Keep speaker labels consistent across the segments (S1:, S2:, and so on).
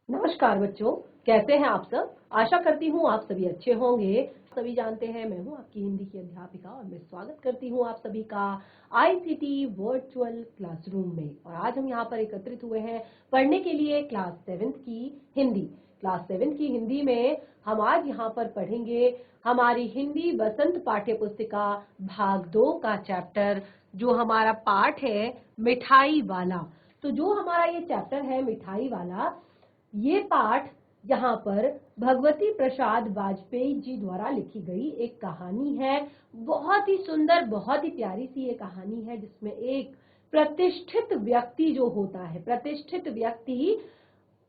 S1: नमस्कार बच्चों, कैसे हैं आप सब। आशा करती हूँ आप सभी अच्छे होंगे। सभी जानते हैं मैं हूँ आपकी हिंदी की अध्यापिका और मैं स्वागत करती हूँ आप सभी का आईसीटी वर्चुअल क्लासरूम में। और आज हम यहाँ पर एकत्रित हुए हैं पढ़ने के लिए क्लास 7th की हिंदी। क्लास 7th की हिंदी में हम आज यहाँ पर पढ़ेंगे हमारी हिंदी बसंत पाठ्य पुस्तिका भाग 2 का चैप्टर, जो हमारा पाठ है मिठाई वाला। तो जो हमारा ये चैप्टर है मिठाई वाला, ये पाठ यहाँ पर भगवती प्रसाद वाजपेयी जी द्वारा लिखी गई एक कहानी है। बहुत ही सुंदर, बहुत ही प्यारी सी ये कहानी है, जिसमें एक प्रतिष्ठित व्यक्ति जो होता है, प्रतिष्ठित व्यक्ति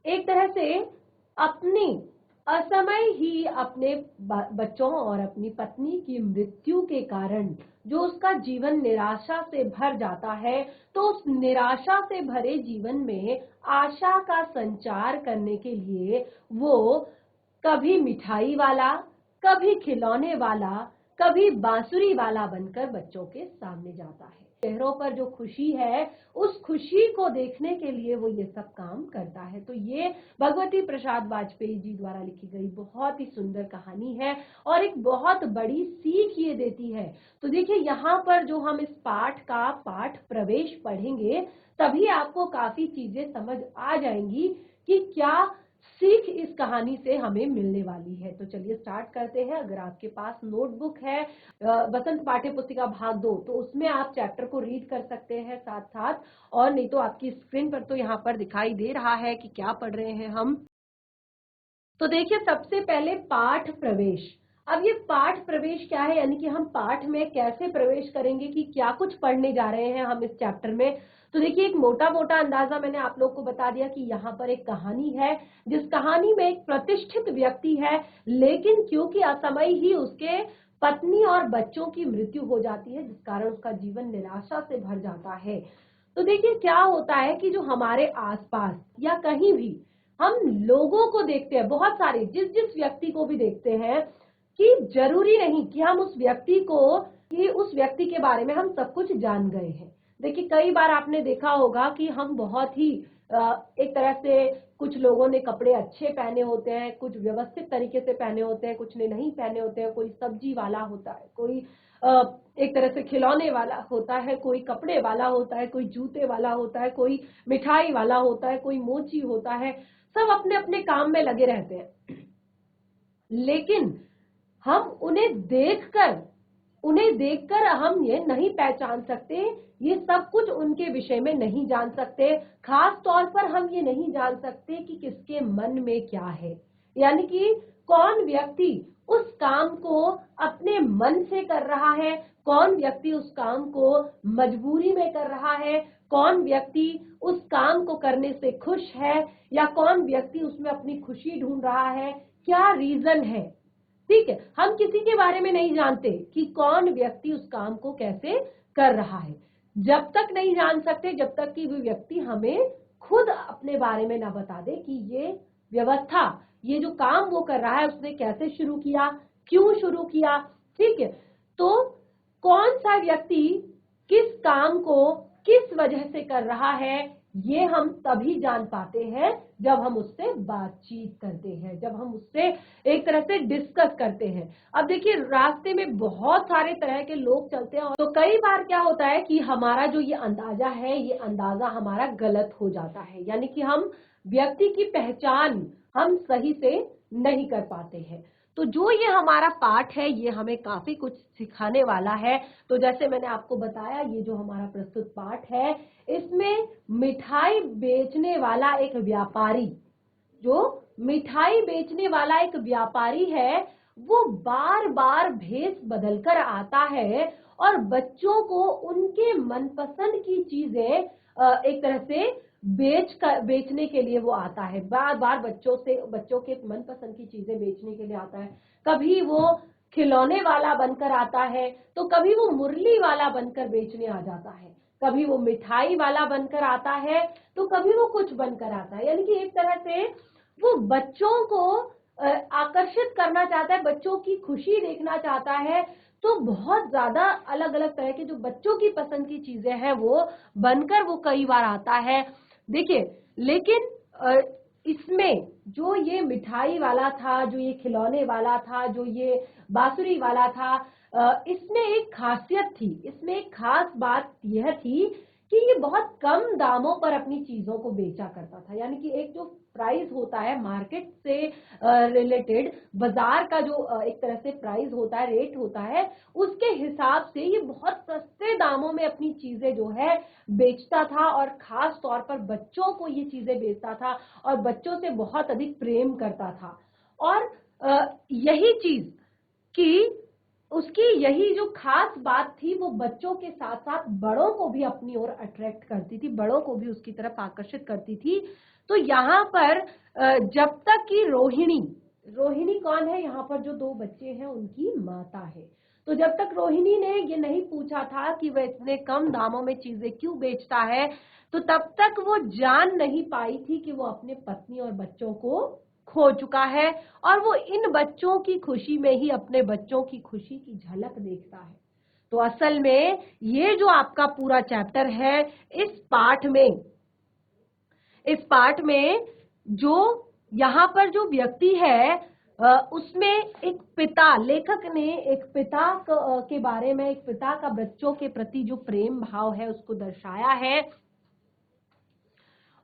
S1: एक तरह से अपनी असमय ही अपने बच्चों और अपनी पत्नी की मृत्यु के कारण जो उसका जीवन निराशा से भर जाता है, तो उस निराशा से भरे जीवन में आशा का संचार करने के लिए वो कभी मिठाई वाला, कभी खिलौने वाला, कभी बांसुरी वाला बनकर बच्चों के सामने जाता है। चेहरों पर जो खुशी है, उस खुशी को देखने के लिए वो ये सब काम करता है। तो ये भगवती प्रसाद वाजपेयी जी द्वारा लिखी गई बहुत ही सुंदर कहानी है और एक बहुत बड़ी सीख ये देती है। तो देखिए, यहाँ पर जो हम इस पाठ का पाठ प्रवेश पढ़ेंगे, तभी आपको काफी चीजें समझ आ जाएंगी कि क्या सीख इस कहानी से हमें मिलने वाली है। तो चलिए स्टार्ट करते हैं। अगर आपके पास नोटबुक है बसंत पाठ्य पुस्तिका भाग 2, तो उसमें आप चैप्टर को रीड कर सकते हैं साथ साथ, और नहीं तो आपकी स्क्रीन पर तो यहाँ पर दिखाई दे रहा है कि क्या पढ़ रहे हैं हम। तो देखिए, सबसे पहले पाठ प्रवेश। अब ये पाठ प्रवेश क्या है, यानी कि हम पाठ में कैसे प्रवेश करेंगे, कि क्या कुछ पढ़ने जा रहे हैं हम इस चैप्टर में। तो देखिए, एक मोटा मोटा अंदाजा मैंने आप लोग को बता दिया कि यहाँ पर एक कहानी है, जिस कहानी में एक प्रतिष्ठित व्यक्ति है, लेकिन क्योंकि असमय ही उसके पत्नी और बच्चों की मृत्यु हो जाती है, जिस कारण उसका जीवन निराशा से भर जाता है। तो देखिए, क्या होता है कि जो हमारे आसपास या कहीं भी हम लोगों को देखते हैं, बहुत सारे, जिस जिस व्यक्ति को भी देखते हैं, कि जरूरी नहीं कि हम उस व्यक्ति को, कि उस व्यक्ति के बारे में हम सब कुछ जान गए हैं। देखिए, कई बार आपने देखा होगा कि हम बहुत ही एक तरह से, कुछ लोगों ने कपड़े अच्छे पहने होते हैं, कुछ व्यवस्थित तरीके से पहने होते हैं, कुछ ने नहीं पहने होते हैं। कोई सब्जी वाला होता है, कोई एक तरह से खिलौने वाला होता है, कोई कपड़े वाला होता है, कोई जूते वाला होता है, कोई मिठाई वाला होता है, कोई मोची होता है। सब अपने अपने काम में लगे रहते हैं, लेकिन हम उन्हें देखकर हम ये नहीं पहचान सकते, ये सब कुछ उनके विषय में नहीं जान सकते। खास तौर पर हम ये नहीं जान सकते कि किसके मन में क्या है, यानी कि कौन व्यक्ति उस काम को अपने मन से कर रहा है, कौन व्यक्ति उस काम को मजबूरी में कर रहा है, कौन व्यक्ति उस काम को करने से खुश है, या कौन व्यक्ति उसमें अपनी खुशी ढूंढ रहा है, क्या रीजन है। ठीक है, हम किसी के बारे में नहीं जानते कि कौन व्यक्ति उस काम को कैसे कर रहा है। जब तक नहीं जान सकते, जब तक कि वो व्यक्ति हमें खुद अपने बारे में ना बता दे कि ये व्यवस्था, ये जो काम वो कर रहा है, उसने कैसे शुरू किया, क्यों शुरू किया। ठीक है, तो कौन सा व्यक्ति किस काम को किस वजह से कर रहा है, ये हम तभी जान पाते हैं जब हम उससे बातचीत करते हैं, जब हम उससे एक तरह से डिस्कस करते हैं। अब देखिए, रास्ते में बहुत सारे तरह के लोग चलते हैं, तो कई बार क्या होता है कि हमारा जो ये अंदाजा है, ये अंदाजा हमारा गलत हो जाता है, यानी कि हम व्यक्ति की पहचान हम सही से नहीं कर पाते हैं। तो जो ये हमारा पाठ है, ये हमें काफी कुछ सिखाने वाला है। तो जैसे मैंने आपको बताया, ये जो हमारा प्रस्तुत पाठ है, इसमें मिठाई बेचने वाला एक व्यापारी, जो मिठाई बेचने वाला एक व्यापारी है, वो बार बार भेष बदलकर आता है और बच्चों को उनके मनपसंद की चीजें एक तरह से बेचने के लिए वो आता है। बार बार बच्चों के मनपसंद की चीजें बेचने के लिए आता है। कभी वो खिलौने वाला बनकर आता है, तो कभी वो मुरली वाला बनकर बेचने आ जाता है, कभी वो मिठाई वाला बनकर आता है, तो कभी वो कुछ बनकर आता है। यानी कि एक तरह से वो बच्चों को आकर्षित करना चाहता है, बच्चों की खुशी देखना चाहता है। तो बहुत ज्यादा अलग अलग तरह के जो बच्चों की पसंद की चीजें हैं, वो बनकर वो कई बार आता है। देखिए, लेकिन इसमें जो ये मिठाई वाला था, जो ये खिलौने वाला था, जो ये बांसुरी वाला था, इसमें एक खासियत थी, इसमें एक खास बात यह थी कि ये बहुत कम दामों पर अपनी चीजों को बेचा करता था। यानी कि एक जो प्राइस होता है मार्केट से रिलेटेड, बाजार का जो एक तरह से प्राइस होता है, रेट होता है, उसके हिसाब से ये बहुत सस्ते दामों में अपनी चीजें जो है बेचता था और खास तौर पर बच्चों को ये चीजें बेचता था और बच्चों से बहुत अधिक प्रेम करता था। और यही चीज कि उसकी यही जो खास बात थी वो बच्चों के साथ साथ बड़ों को भी अपनी ओर अट्रैक्ट करती थी, बड़ों को भी उसकी तरफ आकर्षित करती थी। तो यहाँ पर जब तक कि रोहिणी, रोहिणी कौन है, यहाँ पर जो दो बच्चे हैं उनकी माता है। तो जब तक रोहिणी ने ये नहीं पूछा था कि वह इतने कम दामों में चीजें क्यों बेचता है, तो तब तक वो जान नहीं पाई थी कि वो अपने पत्नी और बच्चों को खो चुका है और वो इन बच्चों की खुशी में ही अपने बच्चों की खुशी की झलक देखता है। तो असल में ये जो आपका पूरा चैप्टर है, इस पाठ में जो यहाँ पर जो व्यक्ति है उसमें एक पिता, लेखक ने एक पिता के बारे में, एक पिता का बच्चों के प्रति जो प्रेम भाव है उसको दर्शाया है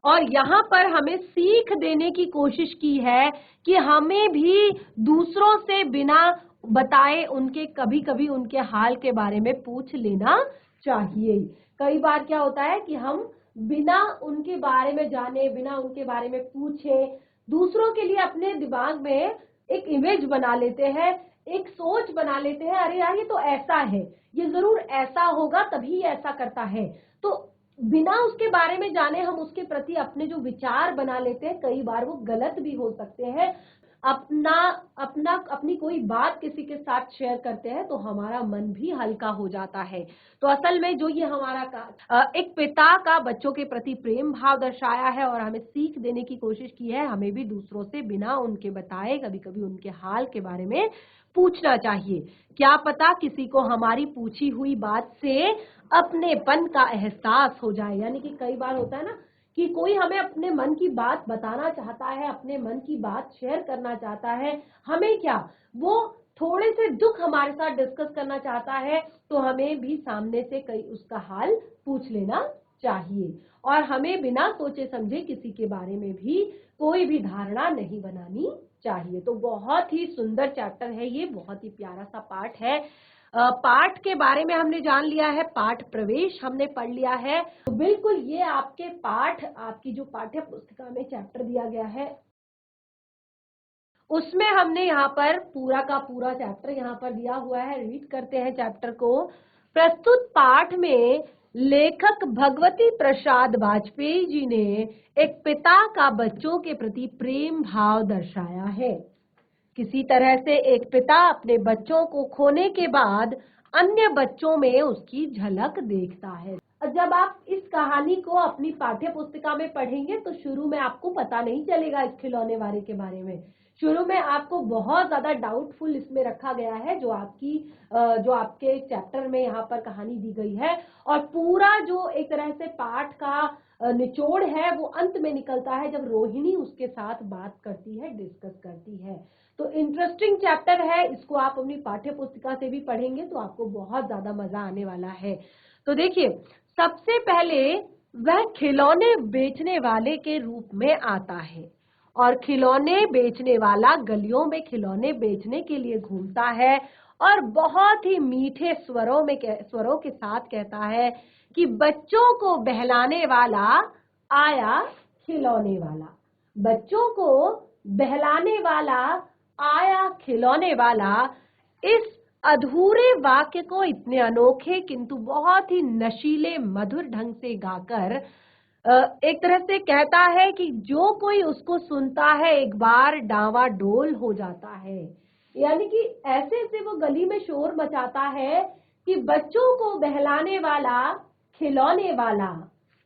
S1: और यहाँ पर हमें सीख देने की कोशिश की है कि हमें भी दूसरों से बिना बताए उनके कभी कभी उनके हाल के बारे में पूछ लेना चाहिए। कई बार क्या होता है कि हम बिना उनके बारे में जाने, बिना उनके बारे में पूछे दूसरों के लिए अपने दिमाग में एक इमेज बना लेते हैं, एक सोच बना लेते हैं, अरे यार ये तो ऐसा है, ये जरूर ऐसा होगा तभी ऐसा करता है। तो बिना उसके बारे में जाने हम उसके प्रति अपने जो विचार बना लेते हैं, कई बार वो गलत भी हो सकते हैं। अपनी कोई बात किसी के साथ शेयर करते हैं तो हमारा मन भी हल्का हो जाता है। तो असल में जो ये हमारा एक पिता का बच्चों के प्रति प्रेम भाव दर्शाया है और हमें सीख देने की कोशिश की है, हमें भी दूसरों से बिना उनके बताए कभी कभी उनके हाल के बारे में पूछना चाहिए। क्या पता किसी को हमारी पूछी हुई बात से अपनेपन का एहसास हो जाए। यानी कि कई बार होता है ना कि कोई हमें अपने मन की बात बताना चाहता है, अपने मन की बात शेयर करना चाहता है, हमें क्या, वो थोड़े से दुख हमारे साथ डिस्कस करना चाहता है, तो हमें भी सामने से कई उसका हाल पूछ लेना चाहिए और हमें बिना सोचे समझे किसी के बारे में भी कोई भी धारणा नहीं बनानी चाहिए। तो बहुत ही सुंदर चैप्टर है ये, बहुत ही प्यारा सा पाठ है। पाठ के बारे में हमने जान लिया है, पाठ प्रवेश हमने पढ़ लिया है। तो बिल्कुल ये आपके पाठ, आपकी जो पाठ्य पुस्तिका में चैप्टर दिया गया है उसमें हमने यहाँ पर पूरा का पूरा चैप्टर यहाँ पर दिया हुआ है। रीड करते हैं चैप्टर को। प्रस्तुत पाठ में लेखक भगवती प्रसाद वाजपेयी जी ने एक पिता का बच्चों के प्रति प्रेम भाव दर्शाया है। किसी तरह से एक पिता अपने बच्चों को खोने के बाद अन्य बच्चों में उसकी झलक देखता है। जब आप इस कहानी को अपनी पाठ्य पुस्तिका में पढ़ेंगे तो शुरू में आपको पता नहीं चलेगा इस खिलौने वाले के बारे में। शुरू में आपको बहुत ज्यादा डाउटफुल इसमें रखा गया है, जो आपके चैप्टर में यहाँ पर कहानी दी गई है, और पूरा जो एक तरह से पाठ का निचोड़ है वो अंत में निकलता है जब रोहिणी उसके साथ बात करती है, डिस्कस करती है। तो इंटरेस्टिंग चैप्टर है, इसको आप अपनी पाठ्य पुस्तिका से भी पढ़ेंगे तो आपको बहुत ज्यादा मजा आने वाला है। तो देखिए, सबसे पहले वह खिलौने बेचने वाले के रूप में आता है और खिलौने बेचने वाला गलियों में खिलौने बेचने के लिए घूमता है और बहुत ही मीठे स्वरों के साथ कहता है कि बच्चों को बहलाने वाला आया खिलौने वाला, बच्चों को बहलाने वाला आया खिलौने वाला। इस अधूरे वाक्य को इतने अनोखे किंतु बहुत ही नशीले मधुर ढंग से गाकर एक तरह से कहता है कि जो कोई उसको सुनता है एक बार डावाडोल हो जाता है। यानी कि ऐसे से वो गली में शोर मचाता है कि बच्चों को बहलाने वाला खिलौने वाला,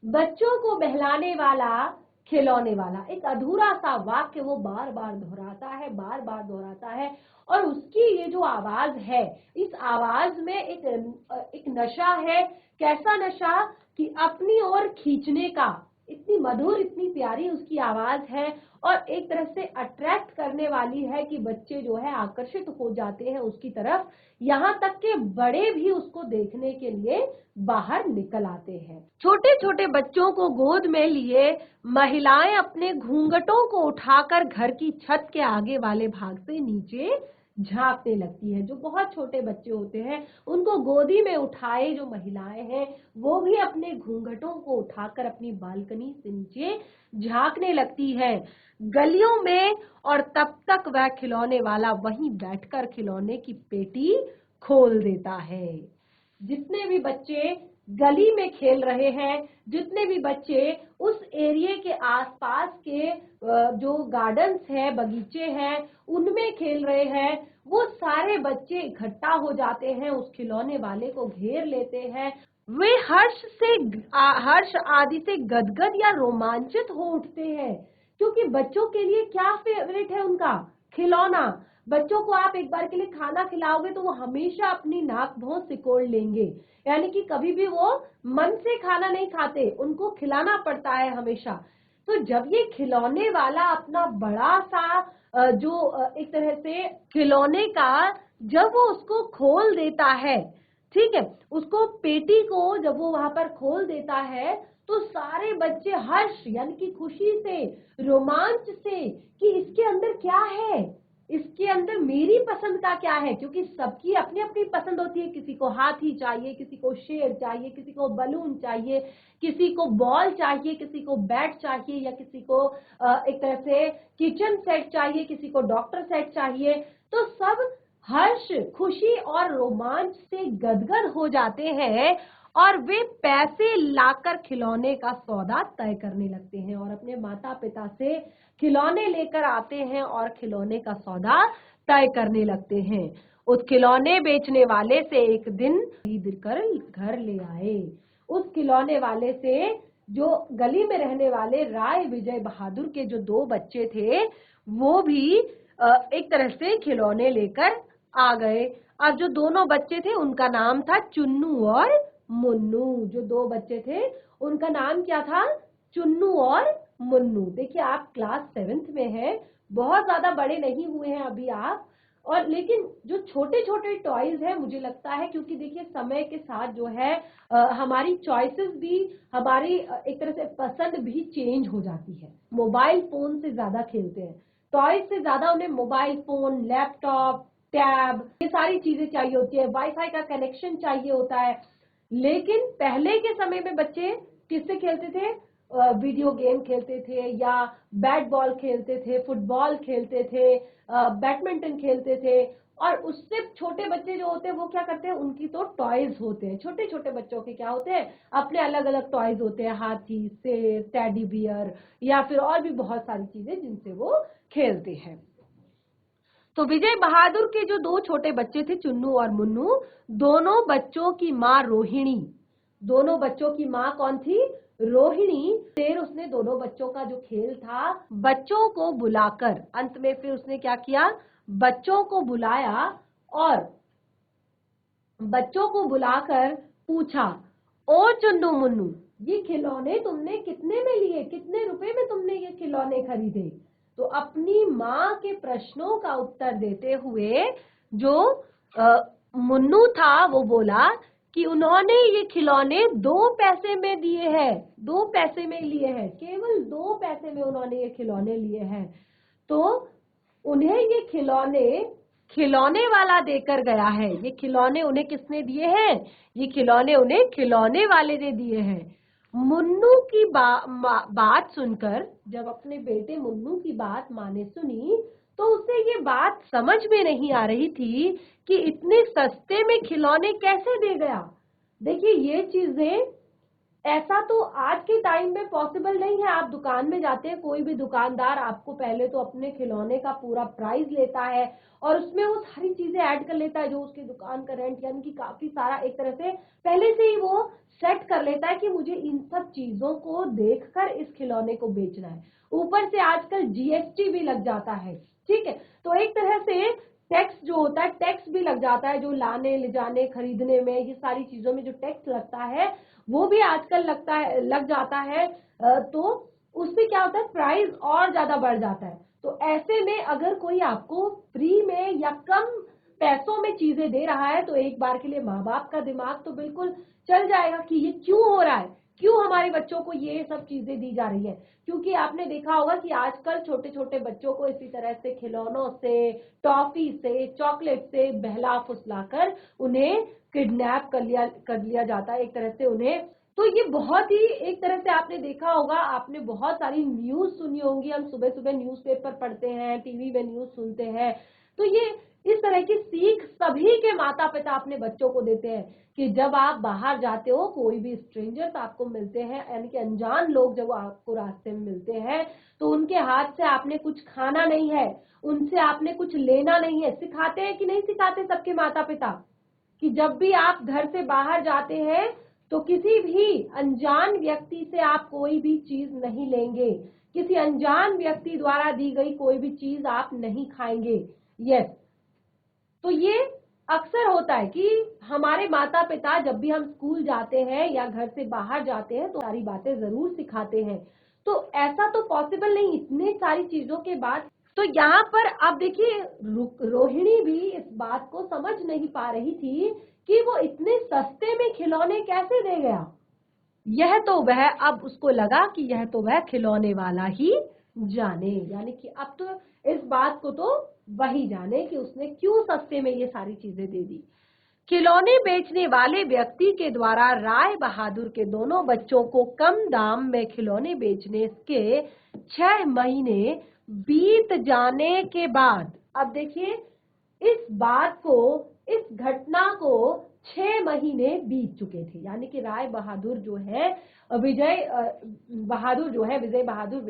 S1: बच्चों को बहलाने वाला खिलौने वाला। एक अधूरा सा वाक्य वो बार बार दोहराता है, बार बार दोहराता है और उसकी ये जो आवाज है, इस आवाज में एक नशा है। कैसा नशा कि अपनी ओर खींचने का, इतनी मधुर, इतनी प्यारी उसकी आवाज है और एक तरह से अट्रैक्ट करने वाली है कि बच्चे जो है आकर्षित हो जाते हैं उसकी तरफ। यहाँ तक के बड़े भी उसको देखने के लिए बाहर निकल आते हैं। छोटे छोटे बच्चों को गोद में लिए महिलाएं अपने घूंघटों को उठाकर घर की छत के आगे वाले भाग से नीचे झांकने लगती है। जो बहुत छोटे बच्चे होते हैं उनको गोदी में उठाए जो महिलाएं हैं वो भी अपने घूंघटों को उठाकर अपनी बालकनी से नीचे झांकने लगती है गलियों में, और तब तक वह खिलौने वाला वहीं बैठकर खिलौने की पेटी खोल देता है। जितने भी बच्चे गली में खेल रहे हैं, जितने भी बच्चे उस एरिया के आसपास के जो गार्डन्स हैं, बगीचे हैं, उनमें खेल रहे हैं, वो सारे बच्चे इकट्ठा हो जाते हैं, उस खिलौने वाले को घेर लेते हैं। वे हर्ष आदि से गदगद या रोमांचित हो उठते हैं, क्योंकि बच्चों के लिए क्या फेवरेट है उनका खिलौना। बच्चों को आप एक बार के लिए खाना खिलाओगे तो वो हमेशा अपनी नाक भौं सिकोड़ लेंगे, यानी कि कभी भी वो मन से खाना नहीं खाते, उनको खिलाना पड़ता है हमेशा। तो जब ये खिलौने वाला अपना बड़ा सा जो एक तरह से खिलौने का जब वो उसको खोल देता है, ठीक है, उसको पेटी को जब वो वहां पर खोल देता है तो सारे बच्चे हर्ष यानी कि खुशी से, रोमांच से कि इसके अंदर क्या है, इसके अंदर मेरी पसंद का क्या है, क्योंकि सबकी अपनी अपनी पसंद होती है। किसी को हाथी चाहिए, किसी को शेर चाहिए, किसी को बलून चाहिए, किसी को बॉल चाहिए, किसी को बैट चाहिए, या किसी को एक तरह से किचन सेट चाहिए, किसी को डॉक्टर सेट चाहिए। तो सब हर्ष, खुशी और रोमांच से गदगद हो जाते हैं और वे पैसे लाकर खिलौने का सौदा तय करने लगते हैं और अपने माता पिता से खिलौने लेकर आते हैं और खिलौने का सौदा तय करने लगते हैं। उस खिलौने बेचने वाले से एक दिन खरीद कर घर ले आए। उस खिलौने वाले से जो गली में रहने वाले राय विजय बहादुर के जो दो बच्चे थे वो भी एक तरह से खिलौने लेकर आ गए। अब जो दोनों बच्चे थे उनका नाम था चुन्नू और मुन्नू। जो दो बच्चे थे उनका नाम क्या था? चुन्नू और मुन्नू। देखिए आप क्लास 7th में हैं, बहुत ज्यादा बड़े नहीं हुए हैं अभी आप, और लेकिन जो छोटे छोटे टॉयज है मुझे लगता है, क्योंकि देखिए समय के साथ जो है हमारी चॉइसेस भी, हमारी एक तरह से पसंद भी चेंज हो जाती है। मोबाइल फोन से ज्यादा खेलते हैं, टॉयज से ज्यादा उन्हें मोबाइल फोन, लैपटॉप, टैब, ये सारी चीजें चाहिए होती है, वाईफाई का कनेक्शन चाहिए होता है। लेकिन पहले के समय में बच्चे किससे खेलते थे? वीडियो गेम खेलते थे, या बैट बॉल खेलते थे, फुटबॉल खेलते थे, बैडमिंटन खेलते थे। और उससे छोटे बच्चे जो होते हैं वो क्या करते हैं, उनकी तो टॉयज होते हैं। छोटे छोटे बच्चों के क्या होते हैं, अपने अलग अलग टॉयज होते हैं, हाथी, शेर, टेडी बियर, या फिर और भी बहुत सारी चीजें जिनसे वो खेलते हैं। तो विजय बहादुर के जो दो छोटे बच्चे थे चुन्नू और मुन्नू, दोनों बच्चों की माँ रोहिणी, दोनों बच्चों की माँ कौन थी? रोहिणी। फिर उसने दोनों बच्चों का जो खेल था, बच्चों को बुलाकर, अंत में फिर उसने क्या किया, बच्चों को बुलाया और बच्चों को बुलाकर पूछा, ओ चुन्नू मुन्नू, ये खिलौने तुमने कितने में लिए, कितने रुपए में तुमने ये खिलौने खरीदे? तो अपनी माँ के प्रश्नों का उत्तर देते हुए जो मुन्नू था वो बोला कि उन्होंने ये खिलौने 2 पैसे में दिए हैं, 2 पैसे में लिए हैं, केवल 2 पैसे में उन्होंने ये खिलौने लिए हैं। तो उन्हें ये खिलौने वाला देकर गया है। ये खिलौने उन्हें किसने दिए हैं? ये खिलौने उन्हें खिलौने वाले ने दिए हैं। मुन्नू की बात सुनकर, जब अपने बेटे मुन्नू की बात माँ ने सुनी तो उसे ये बात समझ में नहीं आ रही थी कि इतने सस्ते में खिलौने कैसे दे गया। देखिए ये चीजें, ऐसा तो आज के टाइम में पॉसिबल नहीं है। आप दुकान में जाते हैं, कोई भी दुकानदार आपको पहले तो अपने खिलौने का पूरा प्राइस लेता है और उसमें वो सारी चीजें ऐड कर लेता है, जो उसकी दुकान का रेंट, यानी कि काफी सारा एक तरह से पहले से ही वो सेट कर लेता है कि मुझे इन सब चीजों को देखकर इस खिलौने को बेचना है। ऊपर से आजकल जीएसटी भी लग जाता है, ठीक है। तो एक तरह से टैक्स जो होता है, टैक्स भी लग जाता है, जो लाने ले जाने खरीदने में, ये सारी चीजों में जो टैक्स लगता है वो भी आजकल लग जाता है। तो उससे क्या होता है, प्राइस और ज्यादा बढ़ जाता है। तो ऐसे में अगर कोई आपको फ्री में या कम पैसों में चीजें दे रहा है तो एक बार के लिए माँ बाप का दिमाग तो बिल्कुल चल जाएगा कि ये क्यों हो रहा है, क्यों हमारे बच्चों को ये सब चीजें दी जा रही है। क्योंकि आपने देखा होगा कि आजकल छोटे छोटे बच्चों को इसी तरह से खिलौनों से, टॉफी से, चॉकलेट से बहला फुसलाकर उन्हें किडनैप कर लिया जाता है एक तरह से उन्हें। तो ये बहुत ही एक तरह से आपने देखा होगा, आपने बहुत सारी न्यूज सुनी होंगी, हम सुबह सुबह न्यूज़पेपर पढ़ते हैं, टीवी में न्यूज सुनते हैं। तो ये इस तरह की सीख सभी के माता पिता अपने बच्चों को देते हैं कि जब आप बाहर जाते हो, कोई भी स्ट्रेंजर्स आपको मिलते हैं, यानी कि अनजान लोग जब आपको रास्ते में मिलते हैं, तो उनके हाथ से आपने कुछ खाना नहीं है, उनसे आपने कुछ लेना नहीं है। सिखाते हैं कि नहीं सिखाते सबके माता पिता कि जब भी आप घर से बाहर जाते हैं तो किसी भी अनजान व्यक्ति से आप कोई भी चीज नहीं लेंगे, किसी अनजान व्यक्ति द्वारा दी गई कोई भी चीज आप नहीं खाएंगे। यस, तो ये अक्सर होता है कि हमारे माता पिता जब भी हम स्कूल जाते हैं या घर से बाहर जाते हैं तो सारी बातें जरूर सिखाते हैं। तो ऐसा तो पॉसिबल नहीं इतने सारी चीजों के बाद। तो यहाँ पर अब देखिए, रोहिणी भी इस बात को समझ नहीं पा रही थी कि वो इतने सस्ते में खिलौने कैसे दे गया। यह तो वह, अब उसको लगा कि यह तो वह खिलौने वाला ही जाने, यानी कि अब तो इस बात को तो वही जाने कि उसने क्यों सस्ते में ये सारी चीजें दे दी। खिलौने बेचने वाले व्यक्ति के द्वारा राय बहादुर के दोनों बच्चों को कम दाम में खिलौने बेचने के 6 महीने बीत जाने के बाद, अब देखिए इस बात को, इस घटना को 6 महीने बीत चुके थे, यानी कि राय बहादुर जो है विजय बहादुर जो है, विजय बहादुर,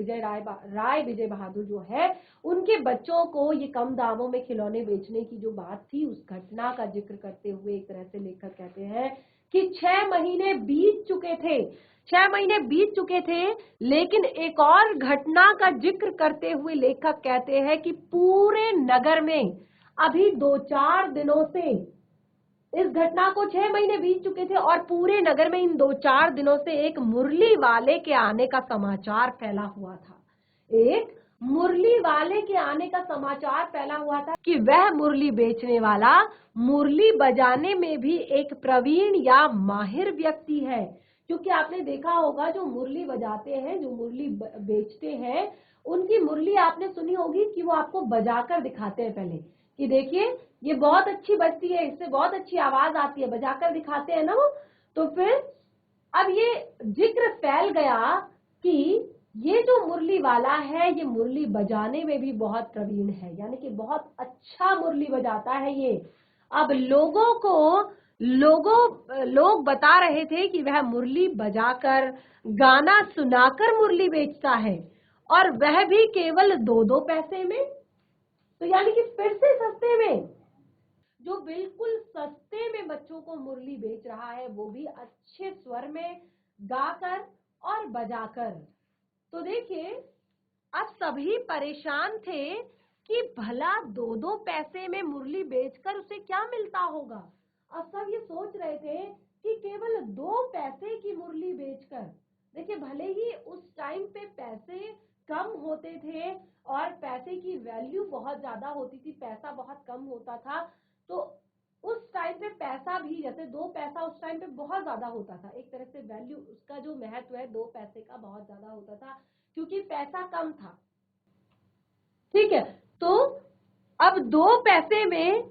S1: राय विजय बहादुर जो है, उनके बच्चों को ये कम दामों में खिलौने बेचने की जो बात थी, उस घटना का जिक्र करते हुए एक तरह से लेखक कहते हैं कि 6 महीने बीत चुके थे। 6 महीने बीत चुके थे, लेकिन एक और घटना का जिक्र करते हुए लेखक कहते हैं कि पूरे नगर में अभी 2-4 दिनों से, इस घटना को 6 महीने बीत चुके थे और पूरे नगर में इन 2-4 दिनों से एक मुरली वाले के आने का समाचार फैला हुआ था। एक मुरली वाले के आने का समाचार फैला हुआ था कि वह मुरली बेचने वाला मुरली बजाने में भी एक प्रवीण या माहिर व्यक्ति है। क्योंकि आपने देखा होगा जो मुरली बजाते हैं, जो मुरली बेचते हैं, उनकी मुरली आपने सुनी होगी कि वो आपको बजाकर दिखाते हैं पहले कि देखिए ये बहुत अच्छी बजती है, इससे बहुत अच्छी आवाज आती है, बजाकर दिखाते हैं ना वो। तो फिर अब ये जिक्र फैल गया कि ये जो मुरली वाला है ये मुरली बजाने में भी बहुत प्रवीण है, यानी कि बहुत अच्छा मुरली बजाता है ये। अब लोग बता रहे थे कि वह मुरली बजाकर, गाना सुनाकर मुरली बेचता है, और वह भी केवल 2-2 पैसे में। तो यानी कि फिर से सस्ते में, जो बिल्कुल सस्ते में बच्चों को मुरली बेच रहा है, वो भी अच्छे स्वर में गाकर और बजाकर। तो देखिए अब सभी परेशान थे कि भला 2-2 पैसे में मुरली बेचकर उसे क्या मिलता होगा। अब सब ये सोच रहे थे कि केवल 2 पैसे की मुरली बेचकर, देखिए भले ही उस टाइम पे पैसे कम होते थे और पैसे की वैल्यू बहुत ज्यादा होती थी, पैसा बहुत कम होता था, तो उस टाइम पे पैसा भी, जैसे 2 पैसा उस टाइम पे बहुत ज्यादा होता था, एक तरह से वैल्यू उसका जो महत्व है 2 पैसे का बहुत ज्यादा होता था क्योंकि पैसा कम था। ठीक है, तो अब 2 पैसे में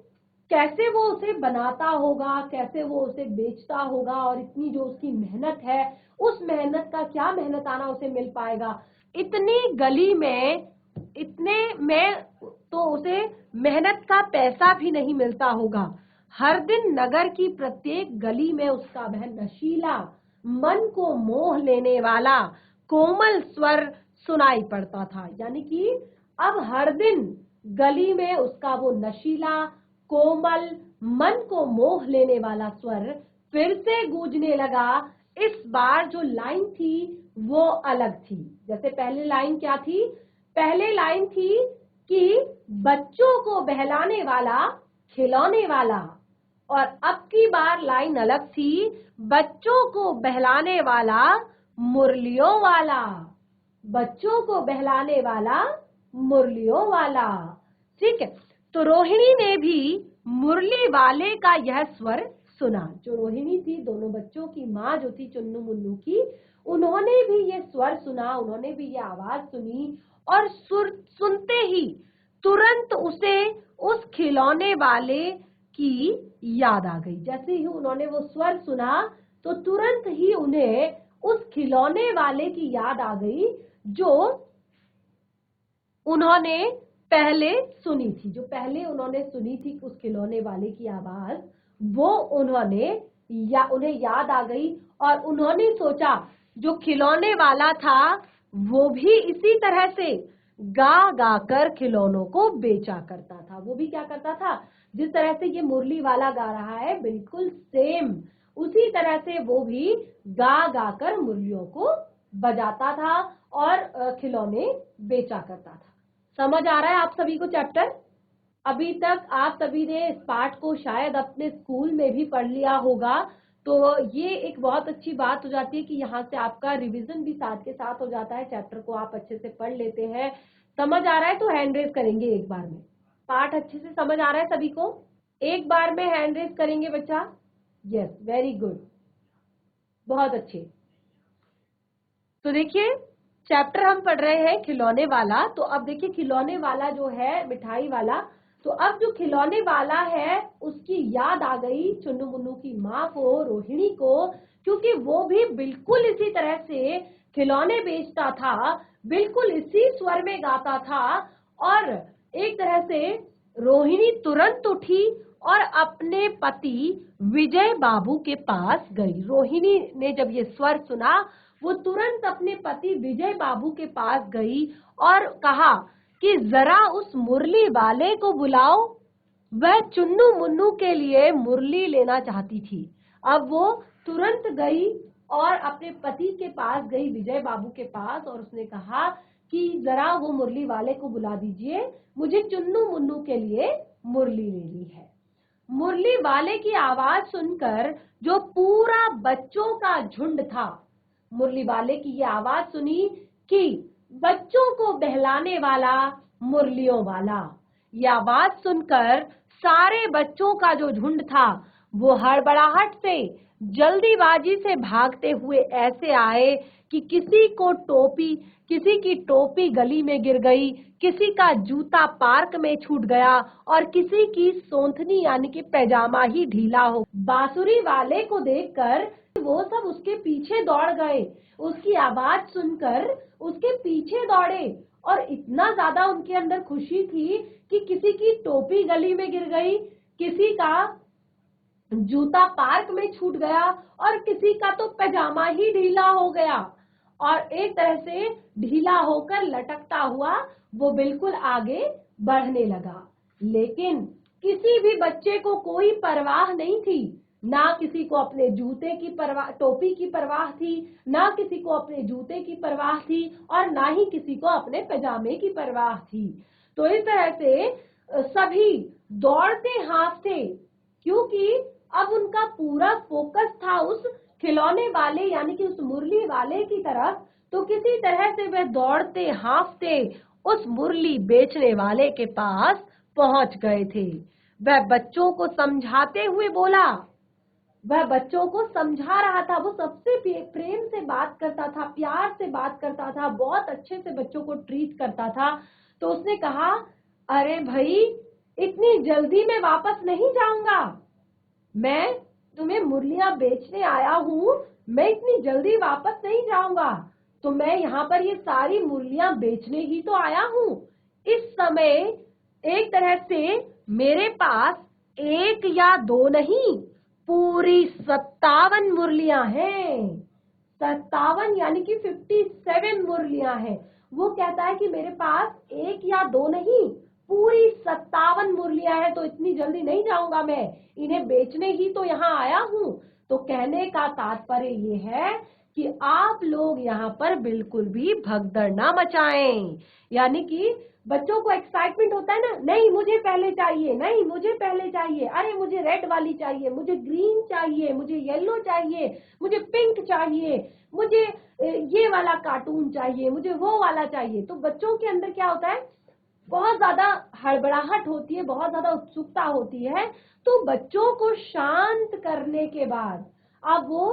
S1: कैसे वो उसे बनाता होगा, कैसे वो उसे बेचता होगा, और इतनी जो उसकी मेहनत है, उस मेहनत का क्या मेहनत आना उसे मिल पाएगा। इतनी गली में, इतने में तो उसे मेहनत का पैसा भी नहीं मिलता होगा। हर दिन नगर की प्रत्येक गली में उसका वह नशीला, मन को मोह लेने वाला कोमल स्वर सुनाई पड़ता था। यानी कि अब हर दिन गली में उसका वो नशीला, कोमल, मन को मोह लेने वाला स्वर फिर से गूंजने लगा। इस बार जो लाइन थी वो अलग थी। जैसे पहले लाइन क्या थी, पहले लाइन थी कि बच्चों को बहलाने वाला खिलौने वाला, और अब की बार लाइन अलग थी, बच्चों को बहलाने वाला मुरलियों वाला, बच्चों को बहलाने वाला मुरलियों वाला। ठीक है, तो रोहिणी ने भी मुरली वाले का यह स्वर सुना। जो रोहिणी थी, दोनों बच्चों की माँ जो थी चुन्नू मुन्नू की, उन्होंने भी ये स्वर सुना, उन्होंने भी ये आवाज सुनी, और सुनते ही तुरंत उसे उस खिलौने वाले की याद आ गई। जैसे ही उन्होंने वो स्वर सुना तो तुरंत ही उन्हें उस खिलौने वाले की याद आ गई जो उन्होंने पहले सुनी थी, जो पहले उन्होंने सुनी थी उस खिलौने वाले की आवाज, वो उन्हें याद आ गई। और उन्होंने सोचा जो खिलौने वाला था वो भी इसी तरह से गा गा कर खिलौनों को बेचा करता था। वो भी क्या करता था, जिस तरह से ये मुरली वाला गा रहा है बिल्कुल सेम उसी तरह से वो भी गा गा कर मुरलियों को बजाता था और खिलौने बेचा करता था। समझ आ रहा है आप सभी को चैप्टर? अभी तक आप सभी ने इस पाठ को शायद अपने स्कूल में भी पढ़ लिया होगा, तो ये एक बहुत अच्छी बात हो जाती है कि यहाँ से आपका रिवीजन भी साथ के साथ हो जाता है, चैप्टर को आप अच्छे से पढ़ लेते हैं। समझ आ रहा है तो हैंड रेज करेंगे एक बार में। पाठ अच्छे से समझ आ रहा है सभी को? एक बार में हैंड रेज करेंगे बच्चा। यस, वेरी गुड, बहुत अच्छे। तो देखिए चैप्टर हम पढ़ रहे हैं खिलौने वाला। तो अब देखिए खिलौने वाला जो है मिठाई वाला, तो अब जो खिलौने वाला है उसकी याद आ गई चुन्नू मुन्नू की माँ को, रोहिणी को, क्योंकि वो भी बिल्कुल इसी तरह से खिलौने बेचता था, बिल्कुल इसी स्वर में गाता था। और एक तरह से रोहिणी तुरंत उठी और अपने पति विजय बाबू के पास गई। रोहिणी ने जब ये स्वर सुना वो तुरंत अपने पति विजय बाबू के पास गई और कहा कि जरा उस मुरली वाले को बुलाओ, वह चुन्नू मुन्नू के लिए मुरली लेना चाहती थी। अब वो तुरंत गई और अपने पति के पास गई, विजय बाबू के पास, और उसने कहा कि जरा वो मुरली वाले को बुला दीजिए, मुझे चुन्नू मुन्नू के लिए मुरली लेनी है। मुरली वाले की आवाज सुनकर जो पूरा बच्चों का झुंड था, मुरली वाले की ये आवाज सुनी कि बच्चों को बहलाने वाला मुरलियों वाला, ये आवाज सुनकर सारे बच्चों का जो झुंड था वो हड़बड़ाहट से जल्दीबाजी से भागते हुए ऐसे आए कि किसी की टोपी गली में गिर गई, किसी का जूता पार्क में छूट गया और किसी की सोंथनी यानी कि पैजामा ही ढीला हो। बांसुरी वाले को देखकर वो सब उसके पीछे दौड़ गए, उसकी आवाज सुनकर उसके पीछे दौड़े, और इतना ज्यादा उनके अंदर खुशी थी कि किसी की टोपी गली में गिर गई, किसी का जूता पार्क में छूट गया और किसी का तो पैजामा ही ढीला हो गया, और एक तरह से ढीला होकर लटकता हुआ वो बिल्कुल आगे बढ़ने लगा। लेकिन किसी भी बच्चे को कोई परवाह नहीं थी, ना किसी को अपने जूते की परवाह, टोपी की परवाह थी, ना किसी को अपने जूते की परवाह थी, और ना ही किसी को अपने पैजामे की परवाह थी। तो इस तरह से सभी दौड़ते हाँफते, क्योंकि अब उनका पूरा फोकस था उस खिलौने वाले यानी कि उस मुरली वाले की तरफ। तो किसी तरह से वे दौड़ते हाँफते उस मुरली बेचने वाले के पास पहुंच गए थे। वह बच्चों को समझाते हुए बोला, वह बच्चों को समझा रहा था, वो सबसे प्रेम से बात करता था, प्यार से बात करता था, बहुत अच्छे से बच्चों को ट्रीट करता था। तो उसने कहा, अरे भाई इतनी जल्दी मैं वापस नहीं जाऊंगा, मैं तुम्हें मुरलियां बेचने आया हूँ, मैं इतनी जल्दी वापस नहीं जाऊंगा, तो मैं यहाँ पर ये सारी मुरलियां बेचने ही तो आया हूँ। इस समय एक तरह से मेरे पास एक या दो नहीं, पूरी 57 मुरलियां हैं। 57 यानी कि 57 मुरलियां हैं। वो कहता है कि मेरे पास एक या दो नहीं, पूरी 57 मुरलियां हैं, तो इतनी जल्दी नहीं जाऊंगा, मैं इन्हें बेचने ही तो यहाँ आया हूँ। तो कहने का तात्पर्य ये है कि आप लोग यहाँ पर बिल्कुल भी भगदड़ ना मचाएं। यानी कि बच्चों को एक्साइटमेंट होता है ना, नहीं मुझे पहले चाहिए, नहीं मुझे पहले चाहिए, अरे मुझे रेड वाली चाहिए, मुझे ग्रीन चाहिए, मुझे येलो चाहिए, मुझे पिंक चाहिए, मुझे ये वाला कार्टून चाहिए, मुझे वो वाला चाहिए। तो बच्चों के अंदर क्या होता है, बहुत ज्यादा हड़बड़ाहट होती है, बहुत ज्यादा उत्सुकता होती है। तो बच्चों को शांत करने के बाद अब वो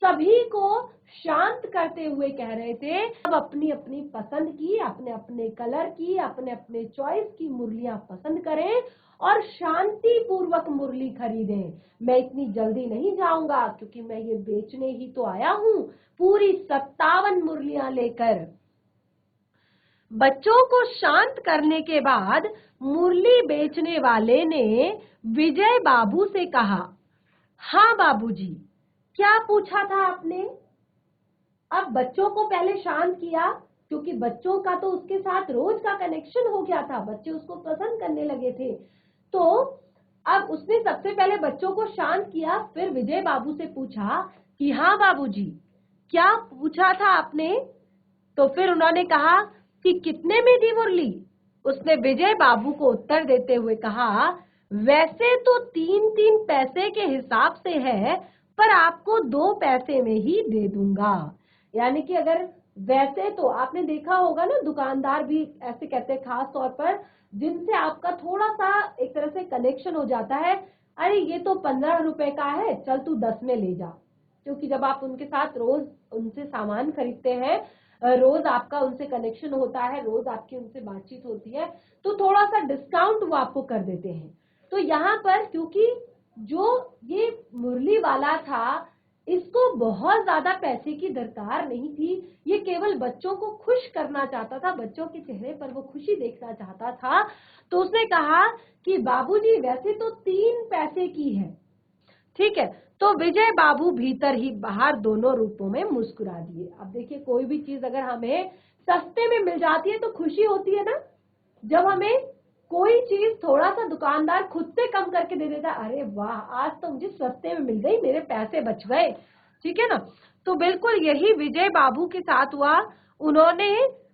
S1: सभी को शांत करते हुए कह रहे थे अब अपनी अपनी पसंद की, अपने अपने कलर की, अपने अपने चॉइस की मुरलियां पसंद करें और शांति पूर्वक मुरली खरीदें। मैं इतनी जल्दी नहीं जाऊंगा क्योंकि मैं ये बेचने ही तो आया हूं, पूरी 57 मुरलियां लेकर। बच्चों को शांत करने के बाद मुरली बेचने वाले ने विजय बाबू से कहा, हाँ बाबूजी, क्या पूछा था आपने? अब बच्चों को पहले शांत किया क्योंकि बच्चों का तो उसके साथ रोज का कनेक्शन हो गया था, बच्चे उसको पसंद करने लगे थे। तो अब उसने सबसे पहले बच्चों को शांत किया, फिर विजय बाबू से पूछा कि हाँ बाबूजी, क्या पूछा था आपने? तो फिर उन्होंने कहा कि कितने में दी मुरली? उसने विजय बाबू को उत्तर देते हुए कहा, वैसे तो 3-3 पैसे के हिसाब से है, पर आपको 2 पैसे में ही दे दूंगा। यानी कि अगर वैसे तो आपने देखा होगा ना, दुकानदार भी ऐसे कहते हैं, खास तौर पर जिनसे आपका थोड़ा सा एक तरह से कनेक्शन हो जाता है, अरे ये तो 15 रुपए का है, चल तू 10 में ले जा। क्योंकि जब आप उनके साथ रोज उनसे सामान खरीदते हैं, रोज आपका उनसे कनेक्शन होता है, रोज आपकी उनसे बातचीत होती है, तो थोड़ा सा डिस्काउंट वो आपको कर देते हैं। तो यहाँ पर क्योंकि जो ये मुरली वाला था, इसको बहुत ज्यादा पैसे की दरकार नहीं थी, ये केवल बच्चों को खुश करना चाहता था, बच्चों के चेहरे पर वो खुशी देखना चाहता था। तो उसने कहा कि बाबूजी वैसे तो 3 पैसे की है, ठीक है। तो विजय बाबू भीतर ही बाहर दोनों रूपों में मुस्कुरा दिए। अब देखिए, कोई भी चीज अगर हमें सस्ते में मिल जाती है तो खुशी होती है ना। जब हमें कोई चीज थोड़ा सा दुकानदार खुद से कम करके दे देता, अरे वाह, आज तो मुझे सस्ते में मिल गई, मेरे पैसे बच गए, ठीक है ना। तो बिल्कुल यही विजय बाबू के साथ हुआ। उन्होंने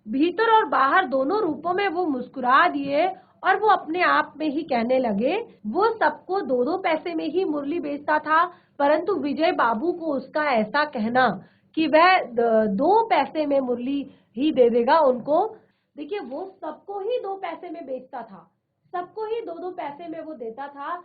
S1: भीतर और बाहर दोनों रूपों में वो मुस्कुरा दिए और वो अपने आप में ही कहने लगे, वो सबको 2-2 पैसे में ही मुरली बेचता था, परंतु विजय बाबू को उसका ऐसा कहना कि वह 2 पैसे में मुरली ही दे देगा उनको। देखिए, वो सबको ही 2 पैसे में बेचता था, सबको ही 2-2 पैसे में वो देता था।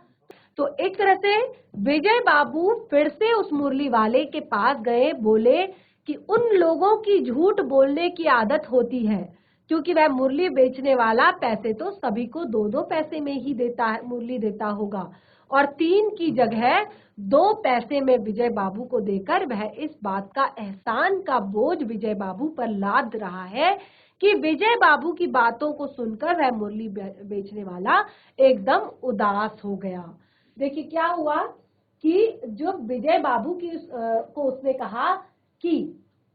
S1: तो एक तरह से विजय बाबू फिर से उस मुरली वाले के पास गए, बोले कि उन लोगों की झूठ बोलने की आदत होती है, क्योंकि वह मुरली बेचने वाला पैसे तो सभी को 2-2 पैसे में ही देता है, मुरली देता होगा, और 3 की जगह 2 पैसे में विजय बाबू को देकर वह इस बात का एहसान का बोझ विजय बाबू पर लाद रहा है कि विजय बाबू की बातों को सुनकर वह मुरली बेचने वाला एकदम उदास हो गया। देखिए क्या हुआ कि जो विजय बाबू की को उसने कहा कि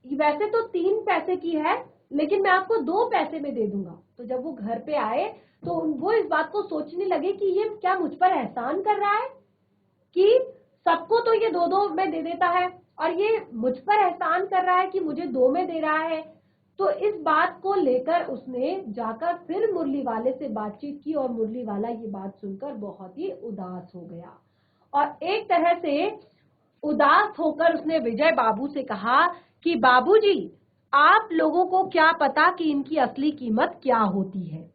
S1: वैसे तो 3 पैसे की है, लेकिन मैं आपको 2 पैसे में दे दूंगा। तो जब वो घर पे आए तो वो इस बात को सोचने लगे कि ये क्या मुझ पर एहसान कर रहा है कि सबको तो ये 2-2 में दे देता है और ये मुझ पर एहसान कर रहा है कि मुझे 2 में दे रहा है। तो इस बात को लेकर उसने जाकर फिर मुरली वाले से बातचीत की और मुरली वाला ये बात सुनकर बहुत ही उदास हो गया और एक तरह से उदास होकर उसने विजय बाबू से कहा कि बाबूजी, आप लोगों को क्या पता कि इनकी असली कीमत क्या होती है।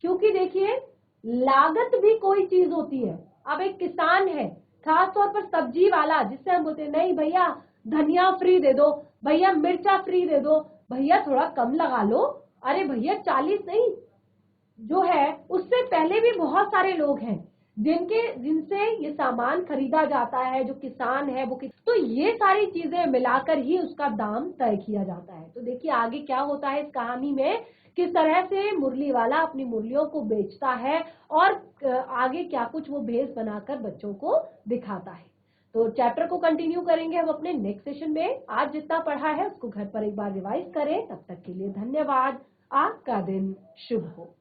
S1: क्योंकि देखिए, लागत भी कोई चीज होती है। अब एक किसान है, खास तौर पर सब्जी वाला, जिससे हम बोलते हैं नहीं भैया धनिया फ्री दे दो, भैया मिर्चा फ्री दे दो, भैया थोड़ा कम लगा लो, अरे भैया 40 नहीं, जो है उससे पहले भी बहुत सारे लोग हैं जिनसे ये सामान खरीदा जाता है, जो किसान है वो तो ये सारी चीजें मिलाकर ही उसका दाम तय किया जाता है। तो देखिए आगे क्या होता है इस कहानी में, किस तरह से मुरली वाला अपनी मुरलियों को बेचता है और आगे क्या कुछ वो भेष बनाकर बच्चों को दिखाता है। तो चैप्टर को कंटिन्यू करेंगे हम अपने नेक्स्ट सेशन में। आज जितना पढ़ा है उसको घर पर एक बार रिवाइज करें। तब तक के लिए धन्यवाद। आपका दिन शुभ हो।